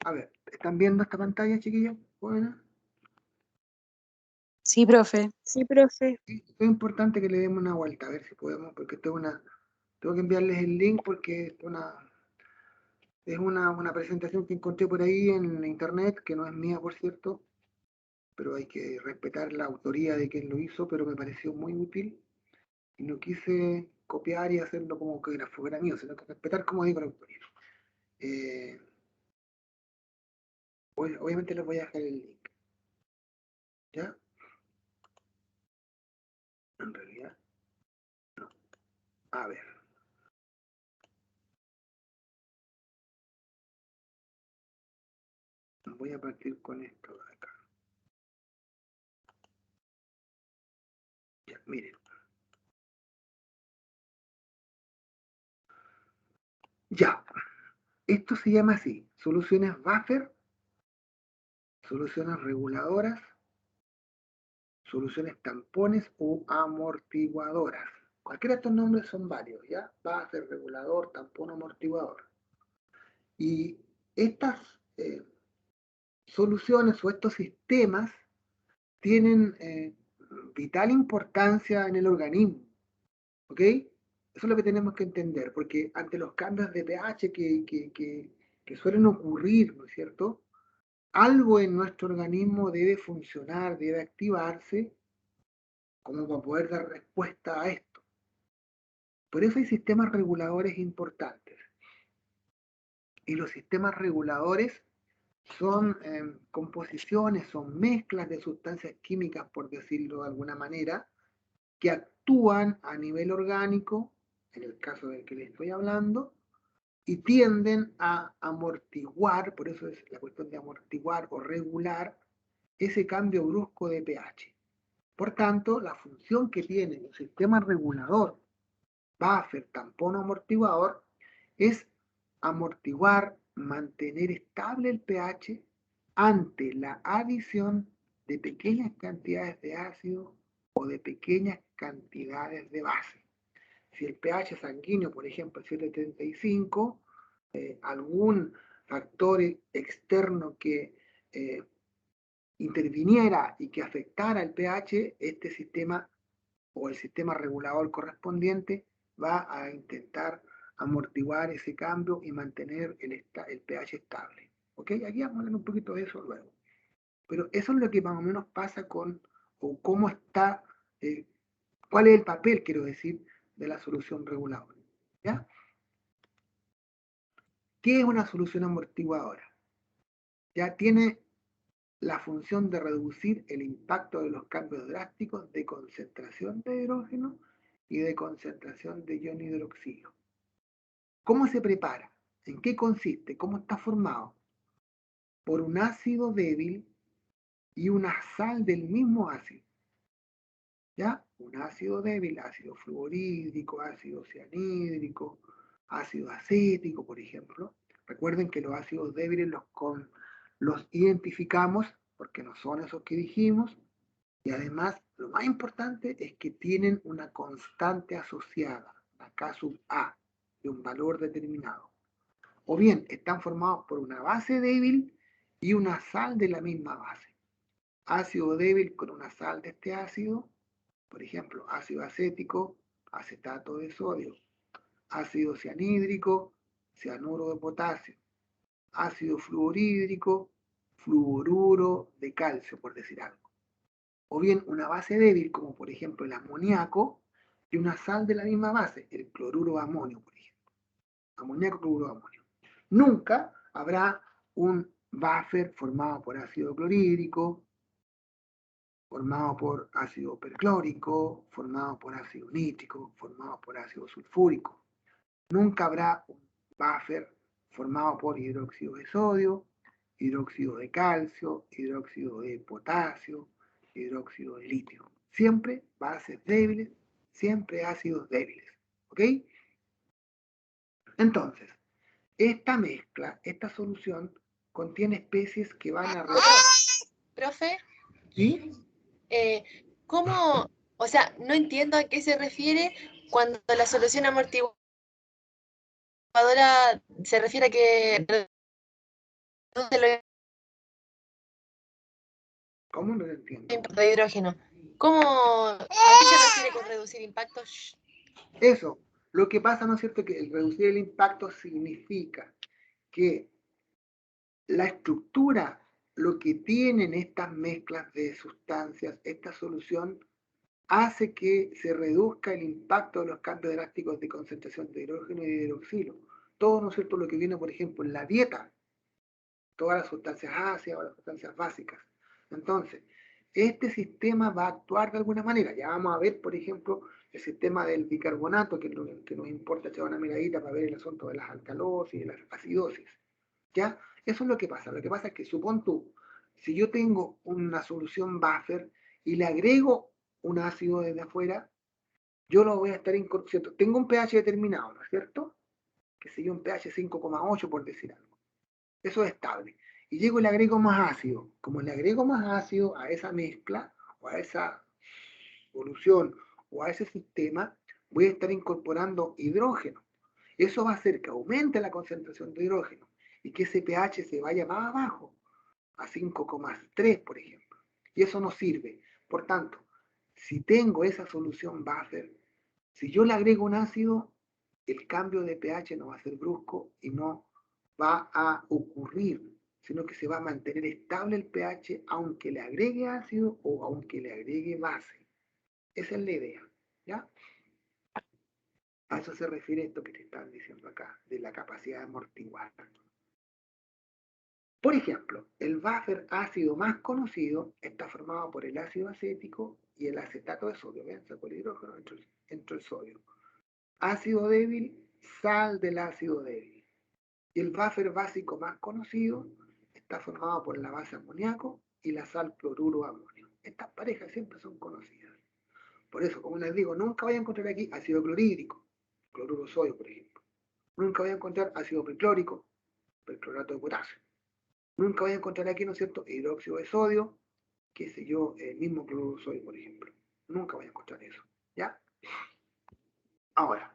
A ver, ¿están viendo esta pantalla, chiquillos? Bueno. Sí, profe. Sí, profe. Sí, es importante que le demos una vuelta, a ver si podemos, porque tengo que enviarles el link porque es una presentación que encontré por ahí en internet, que no es mía, por cierto, pero hay que respetar la autoría de quien lo hizo, pero me pareció muy útil y no quise copiar y hacerlo como que fuera mío, sino que respetar, como digo, la autoría. Obviamente les voy a dejar el link. ¿Ya? En realidad, no. A ver. Voy a partir con esto de acá. Ya, miren. Ya. Esto se llama así. Soluciones buffer, soluciones reguladoras, soluciones tampones o amortiguadoras. Cualquiera de estos nombres son varios, ¿ya? Buffer, regulador, tampón, amortiguador. Y estas soluciones o estos sistemas tienen vital importancia en el organismo, ¿ok? Eso es lo que tenemos que entender, porque ante los cambios de pH que suelen ocurrir, ¿no es cierto? Algo en nuestro organismo debe funcionar, debe activarse, como para poder dar respuesta a esto. Por eso hay sistemas reguladores importantes. Y los sistemas reguladores son composiciones, son mezclas de sustancias químicas, por decirlo de alguna manera, que actúan a nivel orgánico, en el caso del que les estoy hablando, y tienden a amortiguar, por eso es la cuestión de amortiguar o regular, ese cambio brusco de pH. Por tanto, la función que tiene el sistema regulador, buffer, tampón o amortiguador, es amortiguar, mantener estable el pH ante la adición de pequeñas cantidades de ácido o de pequeñas cantidades de base. Si el pH sanguíneo, por ejemplo, es 7,35, algún factor externo que interviniera y que afectara el pH, este sistema o el sistema regulador correspondiente va a intentar amortiguar ese cambio y mantener el pH estable. ¿Ok? Aquí vamos a hablar un poquito de eso luego. Pero eso es lo que más o menos pasa con, o cómo está, cuál es el papel, quiero decir, de la solución reguladora. ¿Ya? ¿Qué es una solución amortiguadora? Ya tiene la función de reducir el impacto de los cambios drásticos de concentración de hidrógeno y de concentración de ion hidroxilo. ¿Cómo se prepara? ¿En qué consiste? ¿Cómo está formado? Por un ácido débil y una sal del mismo ácido. ¿Ya? Un ácido débil, ácido fluorhídrico, ácido cianhídrico, ácido acético, por ejemplo. Recuerden que los ácidos débiles los identificamos porque no son esos que dijimos, y además lo más importante es que tienen una constante asociada, la K sub A, de un valor determinado. O bien están formados por una base débil y una sal de la misma base. Ácido débil con una sal de este ácido, por ejemplo, ácido acético, acetato de sodio, ácido cianhídrico, cianuro de potasio, ácido fluorhídrico, fluoruro de calcio, por decir algo. O bien una base débil, como por ejemplo el amoníaco, y una sal de la misma base, el cloruro de amonio, por ejemplo. Amoníaco, cloruro de amonio. Nunca habrá un buffer formado por ácido clorhídrico, formado por ácido perclórico, formado por ácido nítrico, formado por ácido sulfúrico. Nunca habrá un buffer formado por hidróxido de sodio, hidróxido de calcio, hidróxido de potasio, hidróxido de litio. Siempre bases débiles, siempre ácidos débiles. ¿Ok? Entonces, esta mezcla, esta solución, contiene especies que van a... Profe, ¿Sí? ¿cómo O sea, no entiendo a qué se refiere cuando la solución amortiguadora se refiere a que reduce los ¿Cómo? No lo entiendo. impactos de hidrógeno. ¿Cómo? ¿A qué se refiere con reducir impactos? Eso, lo que pasa, ¿no es cierto?, que el reducir el impacto significa que la estructura, lo que tienen estas mezclas de sustancias, esta solución, hace que se reduzca el impacto de los cambios drásticos de concentración de hidrógeno y de hidroxilo. Todo, ¿no es cierto?, lo que viene, por ejemplo, en la dieta, todas las sustancias ácidas o las sustancias básicas. Entonces, este sistema va a actuar de alguna manera. Ya vamos a ver, por ejemplo, el sistema del bicarbonato, que nos importa echar una miradita para ver el asunto de las alcalosis y de las acidosis. ¿Ya? Eso es lo que pasa. Lo que pasa es que, supón tú, si yo tengo una solución buffer y le agrego un ácido desde afuera, yo lo voy a estar incorporando. Tengo un pH determinado, ¿no es cierto? Que sé yo, un pH 5,8 por decir algo. Eso es estable. Y llego y le agrego más ácido. Como le agrego más ácido a esa mezcla o a esa solución o a ese sistema, voy a estar incorporando hidrógeno. Eso va a hacer que aumente la concentración de hidrógeno y que ese pH se vaya más abajo, a 5,3 por ejemplo. Y eso no sirve. Por tanto, si tengo esa solución buffer, si yo le agrego un ácido, el cambio de pH no va a ser brusco y no va a ocurrir, sino que se va a mantener estable el pH aunque le agregue ácido o aunque le agregue base. Esa es la idea, ¿ya? A eso se refiere esto que te están diciendo acá, de la capacidad de amortiguar. Por ejemplo, el buffer ácido más conocido está formado por el ácido acético y el acetato de sodio. ¿Ven? Sacó el hidrógeno, entró el sodio. Ácido débil, sal del ácido débil. Y el buffer básico más conocido está formado por la base amoníaco y la sal cloruro amonio. Estas parejas siempre son conocidas. Por eso, como les digo, nunca voy a encontrar aquí ácido clorhídrico, cloruro sodio, por ejemplo. Nunca voy a encontrar ácido perclórico, perclorato de potasio. Nunca voy a encontrar aquí, ¿no es cierto?, hidróxido de sodio, qué sé yo, el mismo cloruro sodio, por ejemplo. Nunca voy a encontrar eso. ¿Ya? Ahora,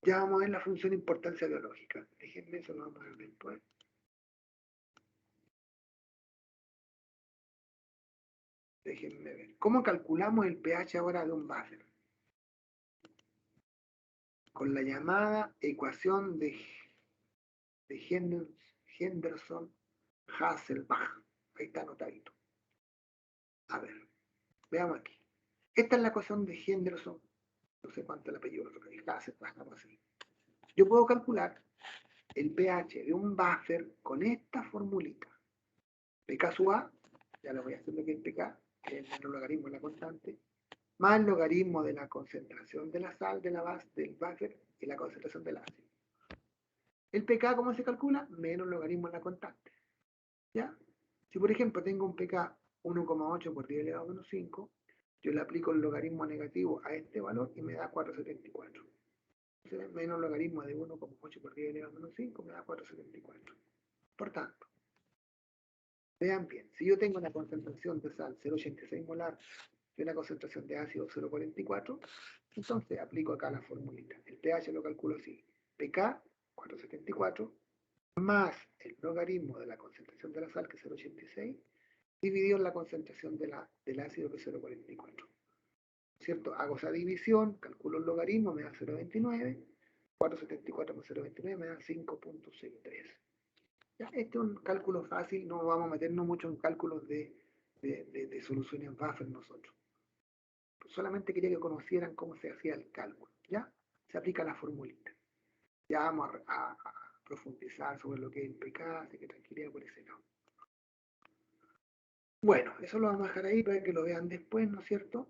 ya vamos a ver la función de importancia biológica. Déjenme, eso lo vamos a ver después. Déjenme ver. ¿Cómo calculamos el pH ahora de un buffer? Con la llamada ecuación de Henderson-Hasselbalch. Ahí está anotadito. A ver, veamos aquí. Esta es la ecuación de Henderson, no sé cuánto el apellido, Hasselbalch, algo así. Yo puedo calcular el pH de un buffer con esta formulita. pK sub A, ya lo voy a hacer lo que es pK, que es el logaritmo de la constante, más el logaritmo de la concentración de la sal de la base del buffer y la concentración del ácido. El pK, ¿cómo se calcula? Menos el logaritmo de la constante. ¿Ya? Si por ejemplo tengo un pK 1,8 por 10 elevado a menos 5, yo le aplico el logaritmo negativo a este valor y me da 4,74. Entonces, menos el logaritmo de 1,8 por 10 elevado a menos 5 me da 4,74. Por tanto, vean bien, si yo tengo una concentración de sal 0,86 molar y una concentración de ácido 0,44, entonces aplico acá la formulita. El pH lo calculo así. pK 4,74 más el logaritmo de la concentración de la sal, que es 0,86, dividido en la concentración del ácido, que es 0,44. ¿Cierto? Hago esa división, calculo el logaritmo, me da 0,29, 4,74 más 0,29 me da 5,63. Este es un cálculo fácil, no vamos a meternos mucho en cálculos de soluciones buffer nosotros. Solamente quería que conocieran cómo se hacía el cálculo. ¿Ya? Se aplica la formulita. Ya vamos a profundizar sobre lo que es el pK, así que tranquilidad por ese lado. Bueno, eso lo vamos a dejar ahí para que lo vean después, ¿no es cierto?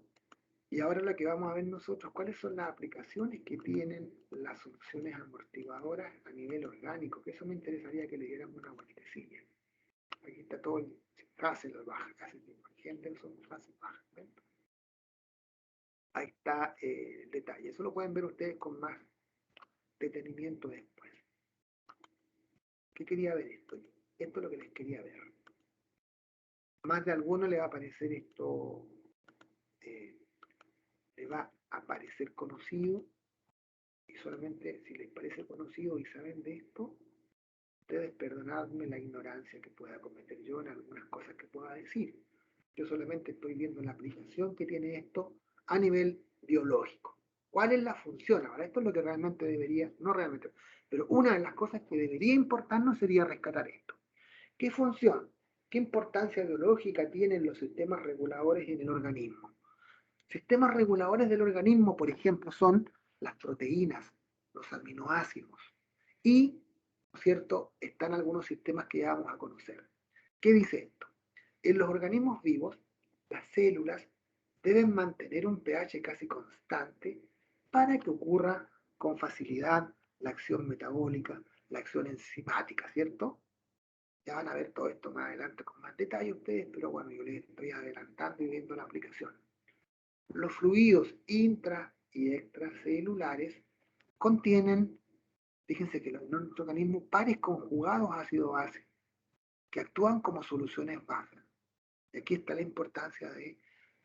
Y ahora lo que vamos a ver nosotros, cuáles son las aplicaciones que tienen las soluciones amortiguadoras a nivel orgánico, que eso me interesaría que le diéramos una vueltecilla. Aquí está todo el Hasselbalch, Henderson, Hasselbalch. Ahí está el detalle. Eso lo pueden ver ustedes con más detenimiento después. ¿Qué quería ver esto? Esto es lo que les quería ver. más de alguno le va a parecer esto, le va a parecer conocido, y solamente si les parece conocido y saben de esto, ustedes perdonadme la ignorancia que pueda cometer yo en algunas cosas que pueda decir. Yo solamente estoy viendo la aplicación que tiene esto a nivel biológico. ¿Cuál es la función? Ahora, esto es lo que realmente debería, no realmente, pero una de las cosas que debería importarnos sería rescatar esto. ¿Qué función? ¿Qué importancia biológica tienen los sistemas reguladores en el organismo? Sistemas reguladores del organismo, por ejemplo, son las proteínas, los aminoácidos y, ¿no es cierto?, están algunos sistemas que ya vamos a conocer. ¿Qué dice esto? En los organismos vivos, las células deben mantener un pH casi constante para que ocurra con facilidad la acción metabólica, la acción enzimática, ¿cierto? Ya van a ver todo esto más adelante con más detalle ustedes, pero bueno, yo les estoy adelantando y viendo la aplicación. Los fluidos intra y extracelulares contienen, fíjense que en nuestro organismo, pares conjugados ácido-base que actúan como soluciones buffer. Y aquí está la importancia de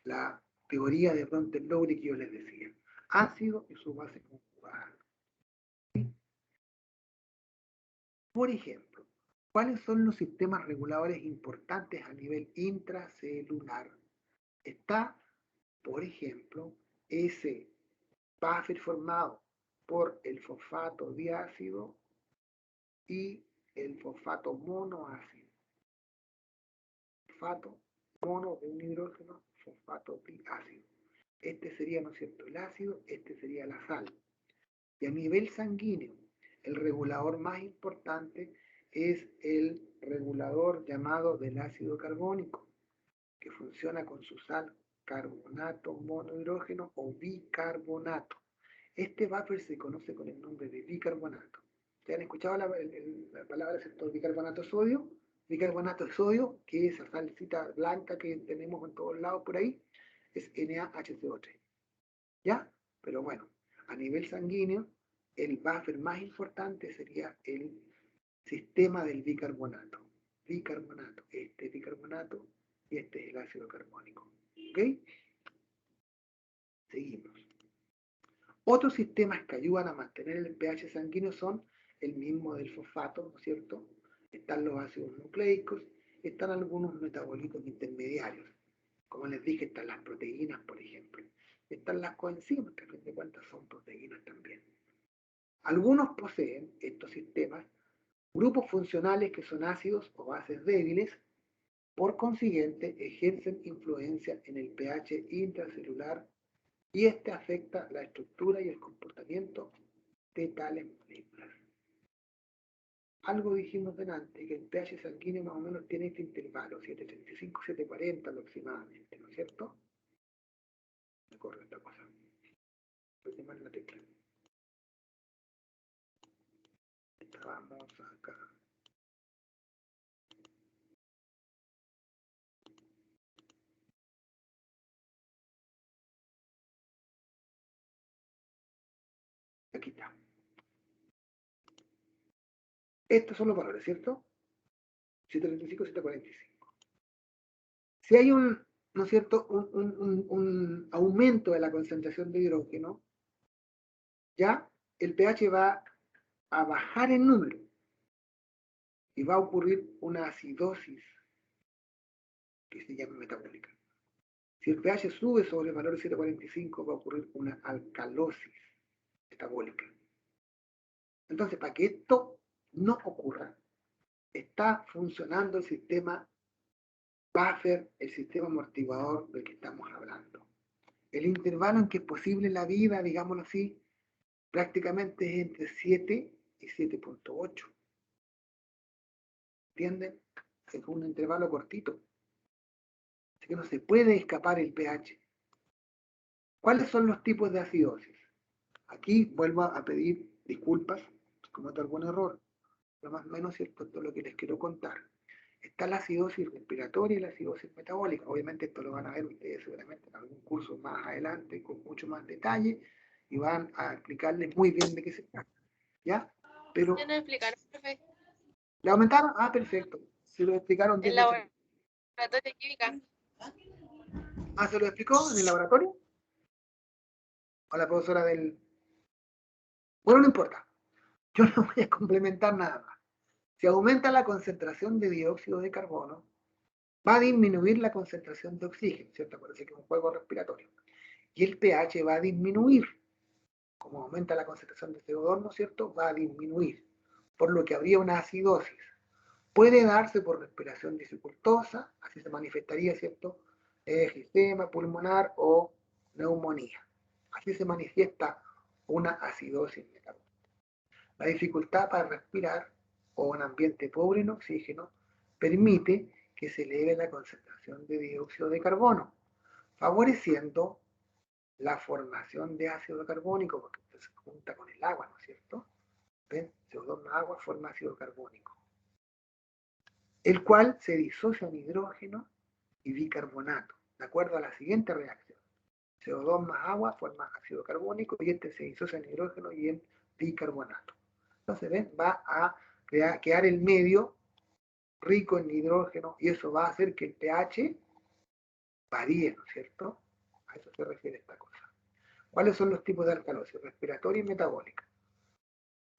la teoría de Bronte-Lowry que yo les decía. Ácido y su base conjugada. Por ejemplo, ¿cuáles son los sistemas reguladores importantes a nivel intracelular? Está, por ejemplo, ese buffer formado por el fosfato diácido y el fosfato monoácido. Fosfato mono de un hidrógeno, fosfato diácido. Este sería, ¿no es cierto?, el ácido, este sería la sal. Y a nivel sanguíneo, el regulador más importante es el regulador llamado del ácido carbónico, que funciona con su sal carbonato monohidrógeno o bicarbonato. Este buffer se conoce con el nombre de bicarbonato. ¿Ya han escuchado la palabra sector bicarbonato de sodio? Bicarbonato de sodio, que es esa salsita blanca que tenemos en todos lados por ahí, es NaHCO3. ¿Ya? Pero bueno, a nivel sanguíneo, el buffer más importante sería el sistema del bicarbonato. Bicarbonato, este bicarbonato y este es el ácido carbónico. ¿Ok? Seguimos. Otros sistemas que ayudan a mantener el pH sanguíneo son el mismo del fosfato, ¿no es cierto? Están los ácidos nucleicos, están algunos metabolitos intermediarios. Como les dije, están las proteínas, por ejemplo. Están las coenzimas, que a fin de cuentas son proteínas también. Algunos poseen, estos sistemas, grupos funcionales que son ácidos o bases débiles, por consiguiente ejercen influencia en el pH intracelular y este afecta la estructura y el comportamiento de tales moléculas. Algo dijimos delante, que el pH sanguíneo más o menos tiene este intervalo, 735-740 aproximadamente, ¿no es cierto? Me corre esta cosa. Estoy mal la tecla. Vamos acá. Aquí está. Estos son los valores, ¿cierto? 735-745. Si hay un, ¿no es cierto?, un aumento de la concentración de hidrógeno, ya el pH va a bajar en número y va a ocurrir una acidosis que se llama metabólica. Si el pH sube sobre el valor de 745, va a ocurrir una alcalosis metabólica. Entonces, para que esto no ocurra, está funcionando el sistema buffer, el sistema amortiguador del que estamos hablando. El intervalo en que es posible la vida, digámoslo así, prácticamente es entre 7 y 7.8. ¿Entienden? Es un intervalo cortito. Así que no se puede escapar el pH. ¿Cuáles son los tipos de acidosis? Aquí vuelvo a pedir disculpas si cometo algún error. Lo más o menos cierto, esto es lo que les quiero contar. Está la acidosis respiratoria y la acidosis metabólica. Obviamente esto lo van a ver ustedes seguramente en algún curso más adelante con mucho más detalle y van a explicarles muy bien de qué se trata. ¿Ya? Pero... ¿Ya nos explicaron, profe? ¿Le aumentaron? Ah, perfecto. Se lo explicaron 10 En la veces. laboratorio de química. Ah, ¿se lo explicó en el laboratorio? ¿O la profesora del...? Bueno, no importa. Yo no voy a complementar nada más. Si aumenta la concentración de dióxido de carbono, va a disminuir la concentración de oxígeno, ¿cierto? Parece que es un juego respiratorio. Y el pH va a disminuir. Como aumenta la concentración de CO2, ¿no es cierto? Va a disminuir. Por lo que habría una acidosis. Puede darse por respiración dificultosa, así se manifestaría, ¿cierto? Enfisema pulmonar o neumonía. Así se manifiesta una acidosis metabólica. La dificultad para respirar o un ambiente pobre en oxígeno permite que se eleve la concentración de dióxido de carbono, favoreciendo la formación de ácido carbónico, porque se junta con el agua, ¿no es cierto? ¿Ven? CO2 más agua forma ácido carbónico, el cual se disocia en hidrógeno y bicarbonato, de acuerdo a la siguiente reacción. CO2 más agua forma ácido carbónico y este se disocia en hidrógeno y en bicarbonato. Entonces, ¿ven? Va a quedar el medio rico en hidrógeno y eso va a hacer que el pH varíe, ¿no es cierto? A eso se refiere esta cosa. ¿Cuáles son los tipos de alcalosis? Respiratoria y metabólica.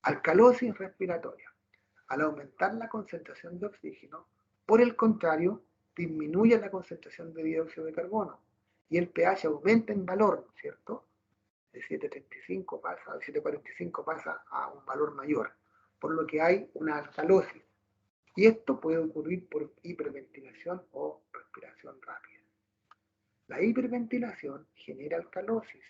Alcalosis respiratoria. Al aumentar la concentración de oxígeno, por el contrario, disminuye la concentración de dióxido de carbono y el pH aumenta en valor, ¿no es cierto? De 7,35 pasa, de 7,45 pasa a un valor mayor, por lo que hay una alcalosis. Y esto puede ocurrir por hiperventilación o respiración rápida. La hiperventilación genera alcalosis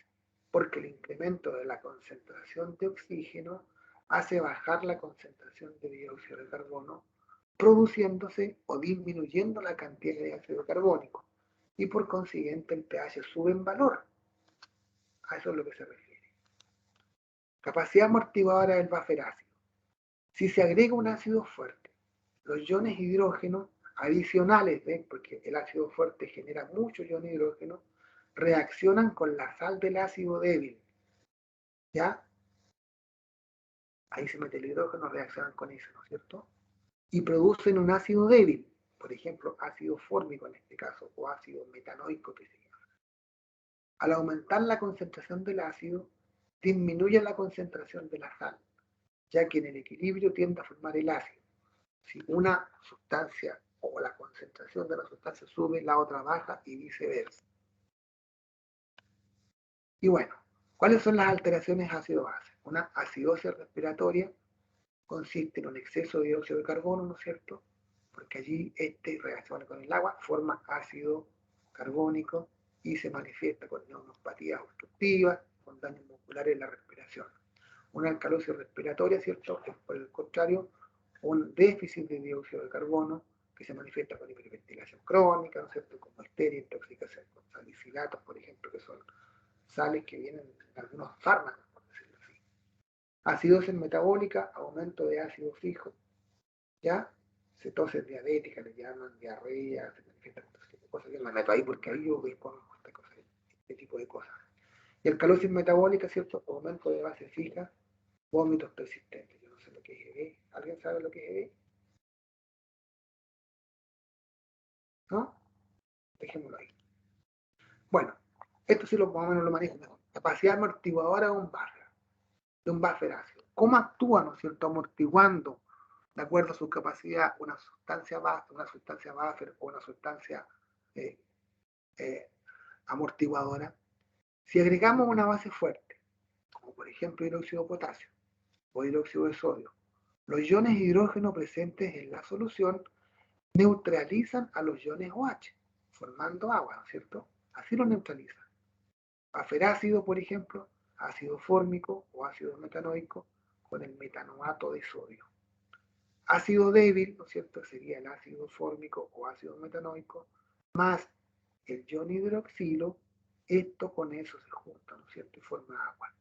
porque el incremento de la concentración de oxígeno hace bajar la concentración de dióxido de carbono, produciéndose o disminuyendo la cantidad de ácido carbónico y por consiguiente el pH sube en valor. A eso es lo que se refiere. Capacidad amortiguadora del buffer ácido. Si se agrega un ácido fuerte, los iones hidrógeno adicionales, ¿ven? Porque el ácido fuerte genera mucho ion hidrógeno, reaccionan con la sal del ácido débil. ¿Ya? Ahí se mete el hidrógeno, reaccionan con eso, ¿no es cierto? Y producen un ácido débil, por ejemplo, ácido fórmico en este caso, o ácido metanoico que se llama. Al aumentar la concentración del ácido, disminuye la concentración de la sal, ya que en el equilibrio tiende a formar el ácido. Si una sustancia o la concentración de la sustancia sube, la otra baja y viceversa. Y bueno, ¿cuáles son las alteraciones ácido-base? Una acidosis respiratoria consiste en un exceso de dióxido de carbono, ¿no es cierto? Porque allí este reacciona con el agua, forma ácido carbónico y se manifiesta con neumopatías obstructivas, con daños musculares en la respiración. Una alcalosis respiratoria, ¿cierto? Es por el contrario un déficit de dióxido de carbono que se manifiesta con hiperventilación crónica, ¿no es cierto? Como histeria, intoxicación con salicilatos, por ejemplo, que son sales que vienen en algunos fármacos, por decirlo así. Acidosis metabólica, aumento de ácido fijo, ¿ya? Cetosis diabética, le llaman diarrea, se manifiesta con este tipo de cosas. Yo me meto ahí porque ahí yo desconozco este tipo de cosas. Y alcalosis metabólica, ¿cierto? Aumento de base fija, vómitos persistentes. Yo no sé lo que es EB. ¿Alguien sabe lo que es EB? ¿No? Dejémoslo ahí. Bueno, esto sí más o menos lo manejo mejor. Capacidad amortiguadora de un buffer ácido. ¿Cómo actúa, no es cierto, amortiguando, de acuerdo a su capacidad, una sustancia buffer o una sustancia eh, eh, amortiguadora? Si agregamos una base fuerte, como por ejemplo hidróxido de potasio o hidróxido de sodio, los iones hidrógeno presentes en la solución neutralizan a los iones OH, formando agua, ¿no es cierto? Así lo neutralizan. Aferácido, por ejemplo, ácido fórmico o ácido metanoico con el metanoato de sodio. Ácido débil, ¿no es cierto? Sería el ácido fórmico o ácido metanoico, más el ion hidroxilo, esto con eso se junta, ¿no es cierto? Y forma agua.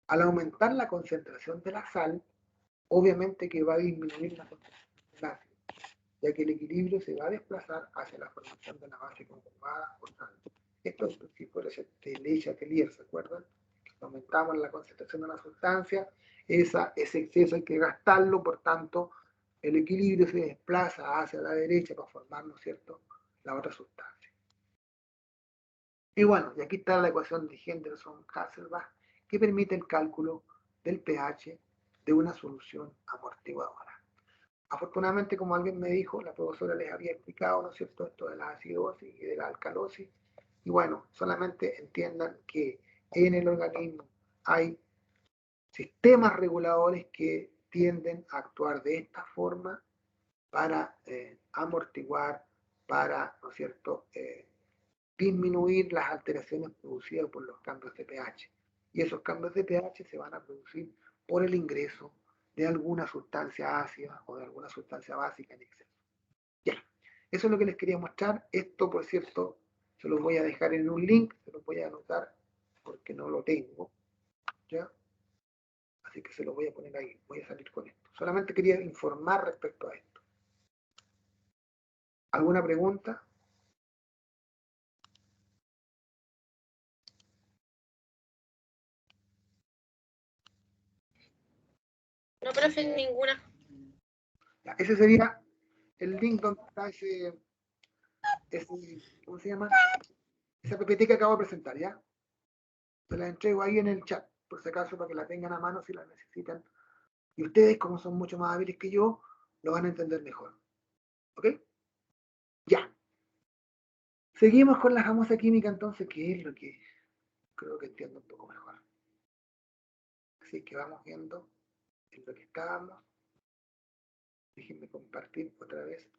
Al aumentar la concentración de la sal, obviamente que va a disminuir la concentración del ácido, ya que el equilibrio se va a desplazar hacia la formación de la base conjugada por sal. Esto es el principio de Lesch-Atelier, ¿se acuerdan? Aumentamos la concentración de una sustancia, ese exceso hay que gastarlo, por tanto, el equilibrio se desplaza hacia la derecha para formar, ¿no es cierto?, la otra sustancia. Y bueno, y aquí está la ecuación de Henderson-Hasselbalch que permite el cálculo del pH de una solución amortiguadora. Afortunadamente, como alguien me dijo, la profesora les había explicado, ¿no es cierto?, esto de la acidosis y de la alcalosis. Y bueno, solamente entiendan que en el organismo hay sistemas reguladores que tienden a actuar de esta forma para amortiguar, para, ¿no es cierto?, disminuir las alteraciones producidas por los cambios de pH. Y esos cambios de pH se van a producir por el ingreso de alguna sustancia ácida o de alguna sustancia básica en exceso. Ya, eso es lo que les quería mostrar. Esto, por cierto, se los voy a dejar en un link, se los voy a anotar porque no lo tengo, ¿ya? Así que se lo voy a poner ahí, voy a salir con esto. Solamente quería informar respecto a esto. ¿Alguna pregunta? No, profe, ninguna. Ya, ese sería el link donde está ese, ¿cómo se llama? Esa PPT que acabo de presentar, ¿ya? Se la entrego ahí en el chat, por si acaso, para que la tengan a mano si la necesitan. Y ustedes, como son mucho más hábiles que yo, lo van a entender mejor. ¿Ok? Ya. Seguimos con la famosa química, entonces, que es lo que creo que entiendo un poco mejor. Así que vamos viendo en lo que estábamos. Déjenme compartir otra vez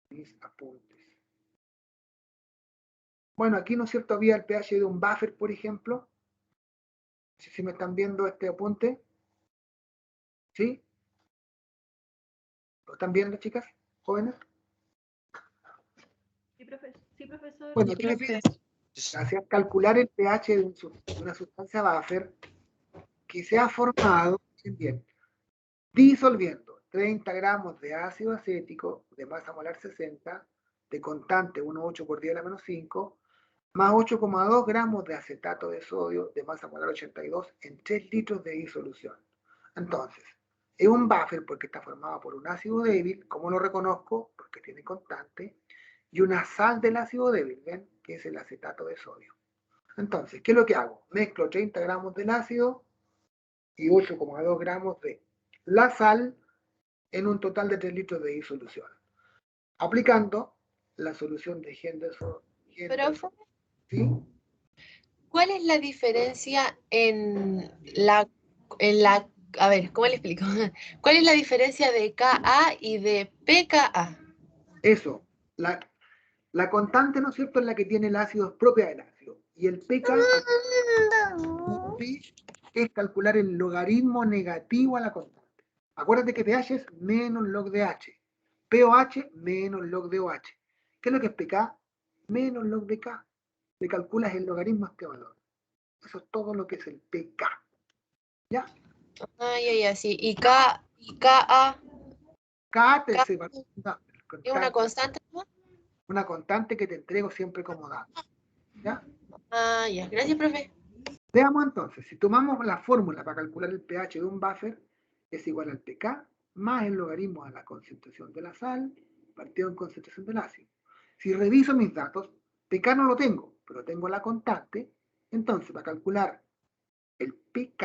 mis apuntes. Bueno, aquí, ¿no es cierto?, había el pH de un buffer, por ejemplo. No sé si me están viendo este apunte. ¿Sí? ¿Lo están viendo, chicas? ¿Jóvenes? Sí, profesor. Bueno, aquí les hacía calcular el pH de una sustancia buffer que se ha formado, bien, disolviendo 30 gramos de ácido acético de masa molar 60, de constante 1,8 por 10 a la menos 5, más 8,2 gramos de acetato de sodio de masa molar 82 en 3 litros de disolución. Entonces, es un buffer porque está formado por un ácido débil, ¿cómo lo reconozco? Porque tiene constante, y una sal del ácido débil, ¿ven? Que es el acetato de sodio. Entonces, ¿qué es lo que hago? Mezclo 30 gramos del ácido y 8,2 gramos de la sal en un total de 3 litros de disolución. Aplicando la solución de Henderson, Profe, ¿sí? ¿cuál es la diferencia a ver, ¿cómo le explico? ¿Cuál es la diferencia de Ka y de pKa? Eso, la constante, ¿no es cierto?, es la que tiene el ácido, es propia del ácido. Y el pK es calcular el logaritmo negativo a la constante. Acuérdate que pH es menos log de H. pOH menos log de OH. ¿Qué es lo que es pK? Menos log de K. Le calculas el logaritmo a este valor. Eso es todo lo que es el pK. ¿Ya? Ay, sí. ¿Y Ka? K te K se va es una constante, ¿no? una constante que te entrego siempre como dato. ¿Ya? Ah, ya. Gracias, profe. Veamos entonces, si tomamos la fórmula para calcular el pH de un buffer, es igual al pK más el logaritmo de la concentración de la sal partido en concentración del ácido. Si reviso mis datos, pK no lo tengo, pero tengo la constante. Entonces, para calcular el pK,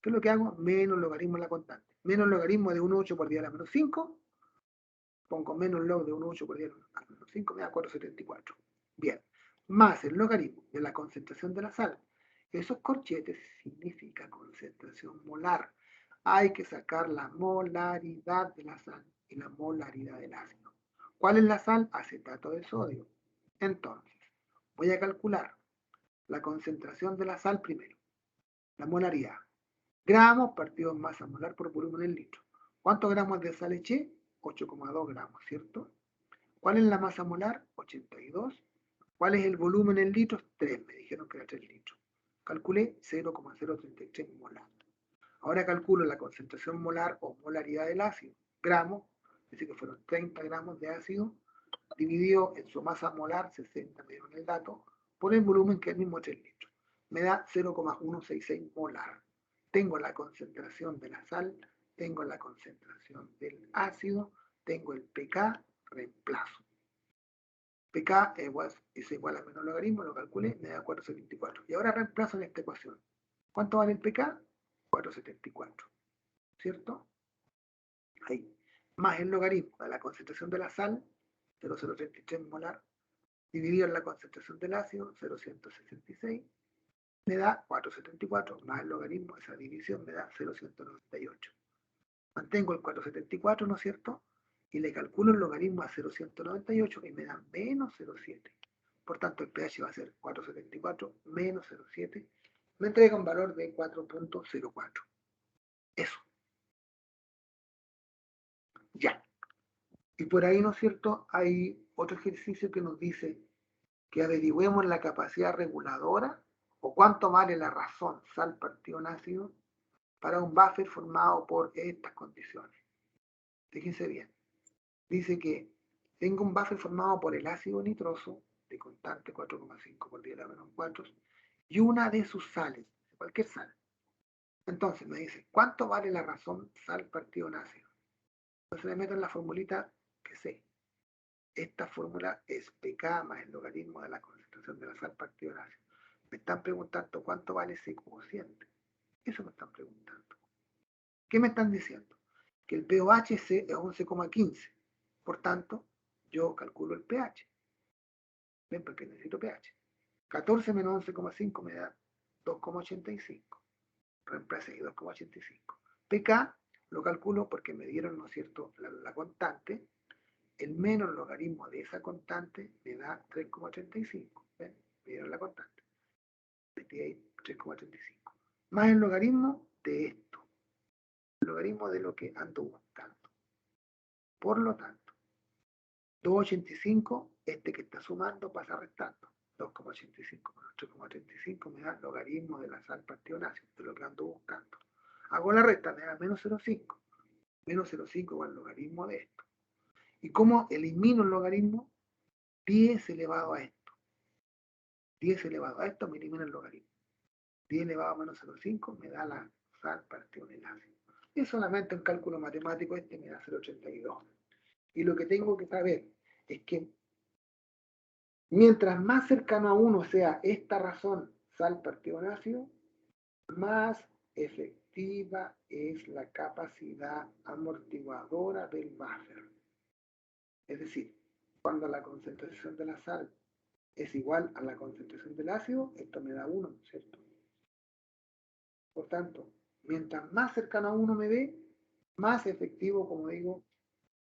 ¿qué es lo que hago? Menos logaritmo de la constante. Menos logaritmo de 1,8 por 10 a la menos 5. Pongo menos log de 1,8 por 10 a la menos 5, me da 4,74. Bien. Más el logaritmo de la concentración de la sal. Esos corchetes significa concentración molar. Hay que sacar la molaridad de la sal y la molaridad del ácido. ¿Cuál es la sal? Acetato de sodio. Entonces, voy a calcular la concentración de la sal primero. La molaridad. Gramos partido en masa molar por volumen en litro. ¿Cuántos gramos de sal eché? 8,2 gramos, ¿cierto? ¿Cuál es la masa molar? 82. ¿Cuál es el volumen en litros? 3, me dijeron que era 3 litros. Calculé 0,033 molar. Ahora calculo la concentración molar o molaridad del ácido. Gramos, es decir que fueron 30 gramos de ácido, dividido en su masa molar, 60 me dieron el dato, por el volumen que es el mismo 3 litros. Me da 0,166 molar. Tengo la concentración de la sal tengo la concentración del ácido, tengo el pK, reemplazo. pK es igual a menos logaritmo, lo calculé, me da 474. Y ahora reemplazo en esta ecuación. ¿Cuánto vale el pK? 474, ¿cierto? Ahí. Más el logaritmo de la concentración de la sal, 0,033 molar, dividido en la concentración del ácido, 0,166, me da 474, más el logaritmo de esa división me da 0,198. Mantengo el 474, ¿no es cierto? Y le calculo el logaritmo a 0,198 y me da menos 0,7. Por tanto, el pH va a ser 474 menos 0,7. Me entrega un valor de 4.04. Eso. Ya. Y por ahí, ¿no es cierto? Hay otro ejercicio que nos dice que averigüemos la capacidad reguladora o cuánto vale la razón sal partido en ácido para un buffer formado por estas condiciones. Fíjense bien. Dice que tengo un buffer formado por el ácido nitroso de constante 4,5 por 10 a la menos 4 y una de sus sales, cualquier sal. Entonces me dice, ¿cuánto vale la razón sal partido en ácido? Entonces me meto en la formulita que sé. Esta fórmula es pK más el logaritmo de la concentración de la sal partido en ácido. Me están preguntando cuánto vale ese cociente. Eso me están preguntando. ¿Qué me están diciendo? Que el pOH es 11,15. Por tanto, yo calculo el pH. ¿Ven? Porque necesito pH. 14 menos 11,5 me da 2,85. Reemplacé 2,85. pK lo calculo porque me dieron, ¿no es cierto?, la constante. El menos logaritmo de esa constante me da 3,85. ¿Ven? Me dieron la constante. Metí ahí 3,85. Más el logaritmo de esto. El logaritmo de lo que ando buscando. Por lo tanto, 2,85, este que está sumando pasa restando. 2,85 menos 3,85 me da el logaritmo de la sal partido en ácido, de lo que ando buscando. Hago la resta, me da menos 0,5. Menos 0,5 igual al logaritmo de esto. ¿Y cómo elimino el logaritmo? 10 elevado a esto. 10 elevado a esto me elimina el logaritmo. 10 elevado a menos 0,5 me da la sal partido en el ácido. Es solamente un cálculo matemático, este me da 0,82. Y lo que tengo que saber es que mientras más cercano a 1 sea esta razón sal partido en ácido, más efectiva es la capacidad amortiguadora del buffer. Es decir, cuando la concentración de la sal es igual a la concentración del ácido, esto me da 1, ¿cierto? Por tanto, mientras más cercano a 1 me dé, más efectivo, como digo,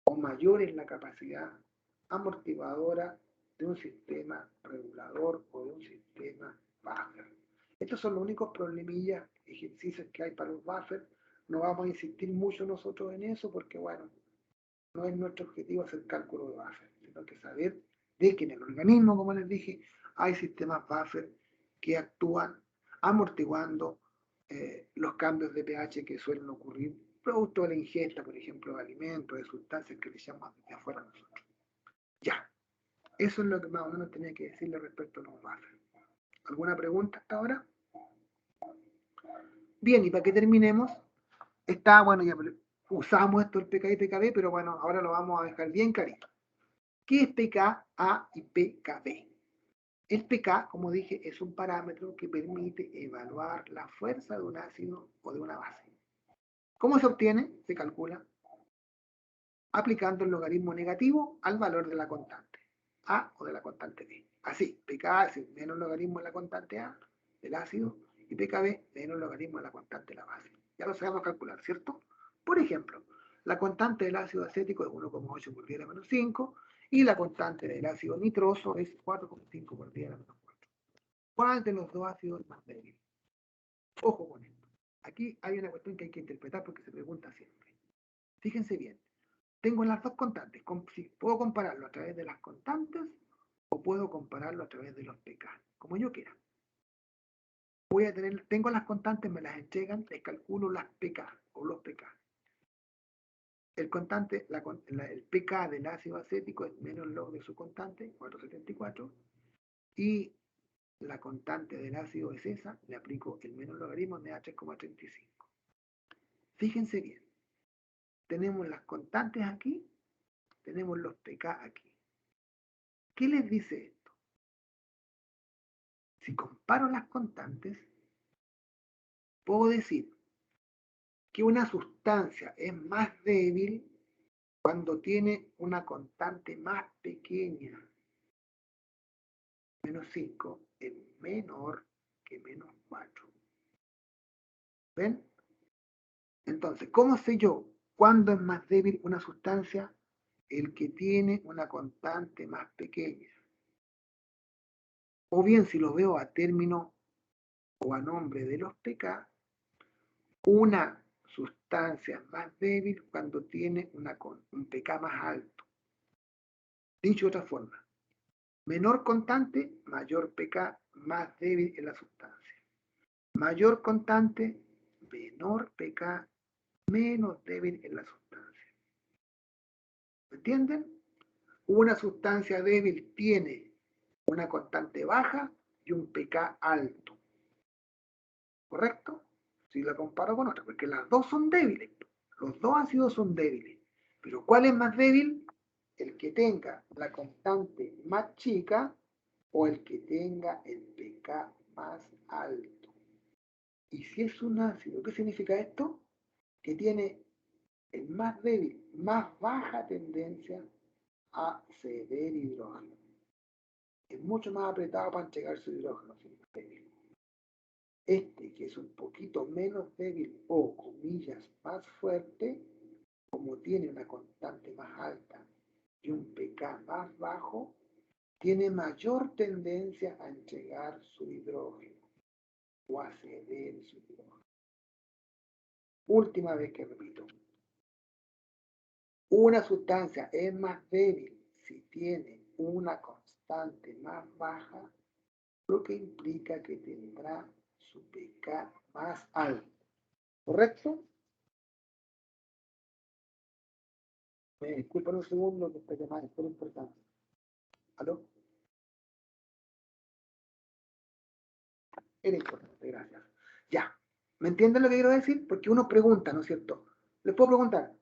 o mayor es la capacidad amortiguadora de un sistema regulador o de un sistema buffer. Estos son los únicos problemillas, ejercicios que hay para los buffers. No vamos a insistir mucho nosotros en eso porque, bueno, no es nuestro objetivo hacer cálculo de buffer, sino que saber de que en el organismo, como les dije, hay sistemas buffer que actúan amortiguando los cambios de pH que suelen ocurrir producto de la ingesta, por ejemplo, de alimentos, de sustancias que le llamamos desde afuera a nosotros. Ya, eso es lo que más o menos tenía que decirle respecto a los buffers. ¿Alguna pregunta hasta ahora? Bien, y para que terminemos, está, bueno, ya usamos esto el pK y pKb, pero bueno, ahora lo vamos a dejar bien clarito. ¿Qué es pKa y pKb? El pK, como dije, es un parámetro que permite evaluar la fuerza de un ácido o de una base. ¿Cómo se obtiene? Se calcula aplicando el logaritmo negativo al valor de la constante A o de la constante B. Así, pKa es el menos logaritmo de la constante A del ácido y pKb menos logaritmo de la constante de la base. Ya lo sabemos calcular, ¿cierto? Por ejemplo, la constante del ácido acético es 1,8 por 10 a la menos 5 y la constante del ácido nitroso es 4,5 por 10 a la menos 4. ¿Cuál de los dos ácidos es más débil? Ojo con esto. Aquí hay una cuestión que hay que interpretar porque se pregunta siempre. Fíjense bien. Tengo las dos constantes. Puedo compararlo a través de las constantes o puedo compararlo a través de los pK, como yo quiera. Tengo las constantes, me las entregan, les calculo las pK o los pK. El constante, el pK del ácido acético es menos log de su constante, 474, y la constante del ácido es esa, le aplico el menos logaritmo, me da 3,35. Fíjense bien, tenemos las constantes aquí, tenemos los pK aquí. ¿Qué les dice esto? Si comparo las constantes, puedo decir que una sustancia es más débil cuando tiene una constante más pequeña. Menos 5 es menor que menos 4. ¿Ven? Entonces, ¿cómo sé yo cuándo es más débil una sustancia? El que tiene una constante más pequeña. O bien, si lo veo a término o a nombre de los pK, una sustancia es más débil cuando tiene un pK más alto. Dicho de otra forma, menor constante, mayor pK, más débil en la sustancia. Mayor constante, menor pK, menos débil en la sustancia. ¿Me entienden? Una sustancia débil tiene una constante baja y un pK alto. ¿Correcto? Si la comparo con otra, porque las dos son débiles. Los dos ácidos son débiles. Pero ¿cuál es más débil? El que tenga la constante más chica o el que tenga el pK más alto. Y si es un ácido, ¿qué significa esto? Que tiene el más débil, más baja tendencia a ceder hidrógeno. Es mucho más apretado para entregar su hidrógeno, si es débil. Este, que es un poquito menos débil o, comillas, más fuerte, como tiene una constante más alta y un pK más bajo, tiene mayor tendencia a entregar su hidrógeno o a ceder su hidrógeno. Última vez que repito. Una sustancia es más débil si tiene una constante más baja, lo que implica que tendrá su pK más alto. ¿Correcto? Me disculpan un segundo que esta llamada es muy importante. ¿Aló? Era importante, gracias. Ya. ¿Me entienden lo que quiero decir? Porque uno pregunta, ¿no es cierto? Les puedo preguntar.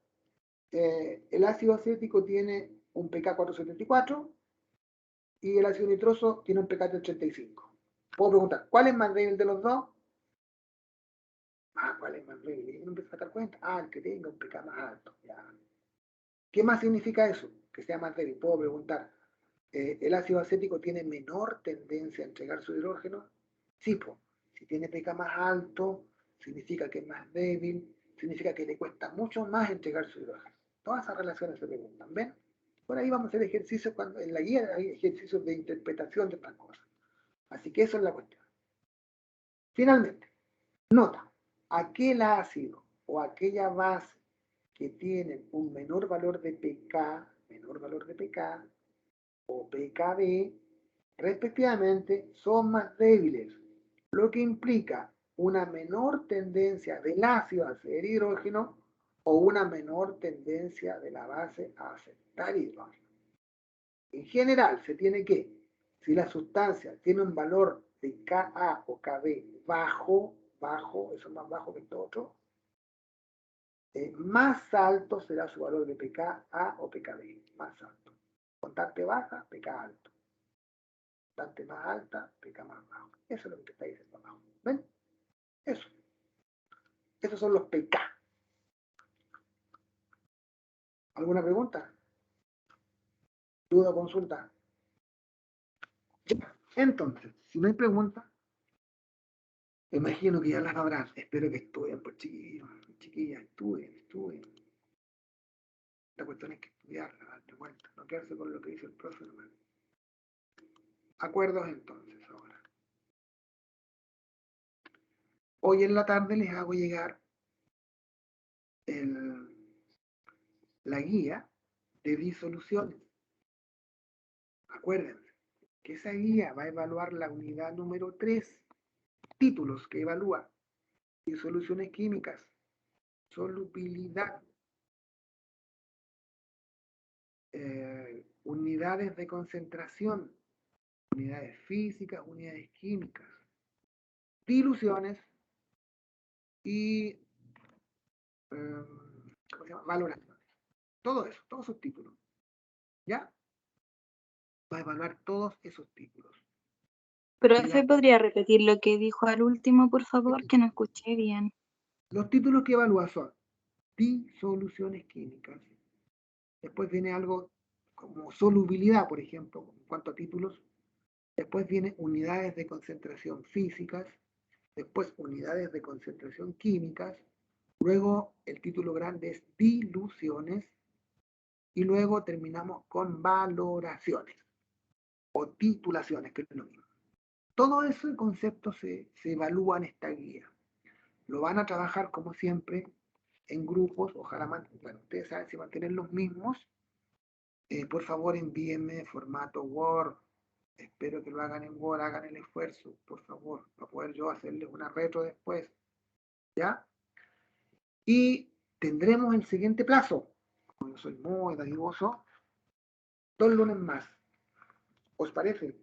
El ácido acético tiene un pK 474 y el ácido nitroso tiene un pK de 85. Puedo preguntar, ¿cuál es más débil de los dos? ¿Cuál es más débil? Y uno empieza a sacar cuenta. El que tenga un pK más alto. Ya. ¿Qué más significa eso? Que sea más débil. Puedo preguntar, ¿el ácido acético tiene menor tendencia a entregar su hidrógeno? Sí, pues. Si tiene pK más alto, significa que es más débil, significa que le cuesta mucho más entregar su hidrógeno. Todas esas relaciones se preguntan, ¿ven? Por ahí vamos a hacer ejercicios, cuando en la guía hay ejercicios de interpretación de estas cosas. Así que eso es la cuestión. Finalmente, nota, aquel ácido o aquella base que tienen un menor valor de pK o pKb, respectivamente, son más débiles, lo que implica una menor tendencia del ácido a ceder hidrógeno o una menor tendencia de la base a aceptar hidrógeno. En general, se tiene que, si la sustancia tiene un valor de Ka o Kb bajo, eso es más bajo que todo otro, más alto será su valor de pKa o pKb, más alto. Constante baja, pK alto. Constante más alta, pK más bajo. Eso es lo que te está diciendo abajo. ¿Ven? Eso. Esos son los pK. ¿Alguna pregunta? ¿Duda o consulta? Entonces, si no hay pregunta, imagino que ya las habrán. Espero que estudien, pues chiquillos, chiquillas, estudien. La cuestión es que estudiarla, darte cuenta, no quedarse con lo que dice el profe nomás. Acuerdos entonces ahora. Hoy en la tarde les hago llegar la guía de disoluciones. Acuérdense que esa guía va a evaluar la unidad número 3, títulos que evalúa: disoluciones químicas, solubilidad, unidades de concentración, unidades físicas, unidades químicas, diluciones y ¿cómo se llama? Valoraciones. Todo eso, todos esos títulos. ¿Ya? Va a evaluar todos esos títulos. Profe, ¿podría repetir lo que dijo al último, por favor? Que no escuché bien. Los títulos que evalúa son disoluciones químicas. Después viene algo como solubilidad, por ejemplo, en cuanto a títulos. Después viene unidades de concentración físicas. Después unidades de concentración químicas. Luego el título grande es diluciones. Y luego terminamos con valoraciones o titulaciones, que es lo mismo. Todo ese concepto se evalúa en esta guía. Lo van a trabajar como siempre en grupos, ojalá, bueno, ustedes saben si mantienen los mismos, por favor envíenme formato Word, espero que lo hagan en Word, hagan el esfuerzo, por favor, para poder yo hacerles una retro después, ¿ya? Y tendremos el siguiente plazo, como yo soy muy dadivoso, 2 lunes más, ¿os parece?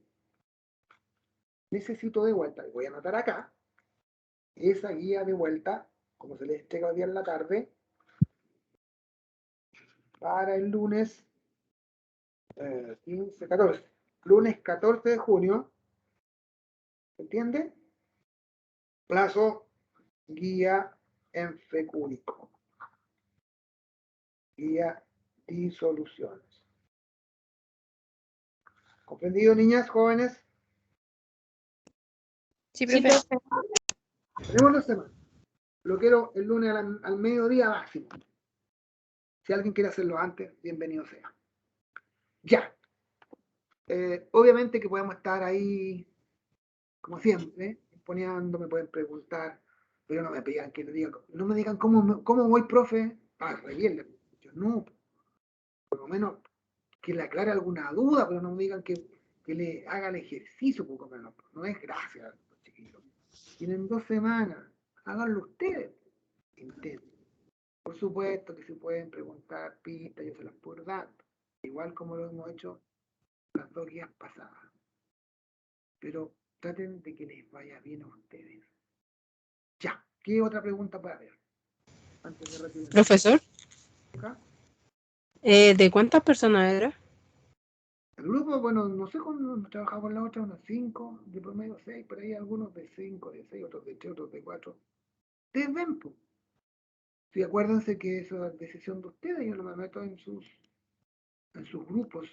Necesito de vuelta, voy a anotar acá, esa guía de vuelta, como se les entrega hoy día en la tarde, para el lunes 15, 14. Lunes 14 de junio, ¿se entiende? Plazo, guía en fecúnico. Guía disoluciones. ¿Comprendido, niñas, jóvenes? Sí, Sí, profe. profe. Tenemos 2 semanas. Lo quiero el lunes al mediodía máximo. Si alguien quiere hacerlo antes, bienvenido sea. Ya. Obviamente que podemos estar ahí, como siempre, poniendo, me pueden preguntar, pero no me pidan que le digan, no me digan cómo voy, profe. Ah, re bien, yo no, por lo menos que le aclare alguna duda, pero no me digan que le haga el ejercicio, poco menos. No es gracias, chiquillos. Tienen 2 semanas, háganlo ustedes. Intenten. Por supuesto que se pueden preguntar pistas, yo se las puedo dar, igual como lo hemos hecho las 2 guías pasadas. Pero traten de que les vaya bien a ustedes. Ya, ¿qué otra pregunta puede haber? Antes de retirar. Profesor, ¿Acá? ¿de cuántas personas era? El grupo, bueno, no sé cuándo trabajaba con la otra, unos 5, de promedio 6, por ahí algunos de 5, de 6, otros de 3, otros de 4. Ustedes ven, pues. Sí, acuérdense que eso es decisión de ustedes, yo no me meto en sus grupos.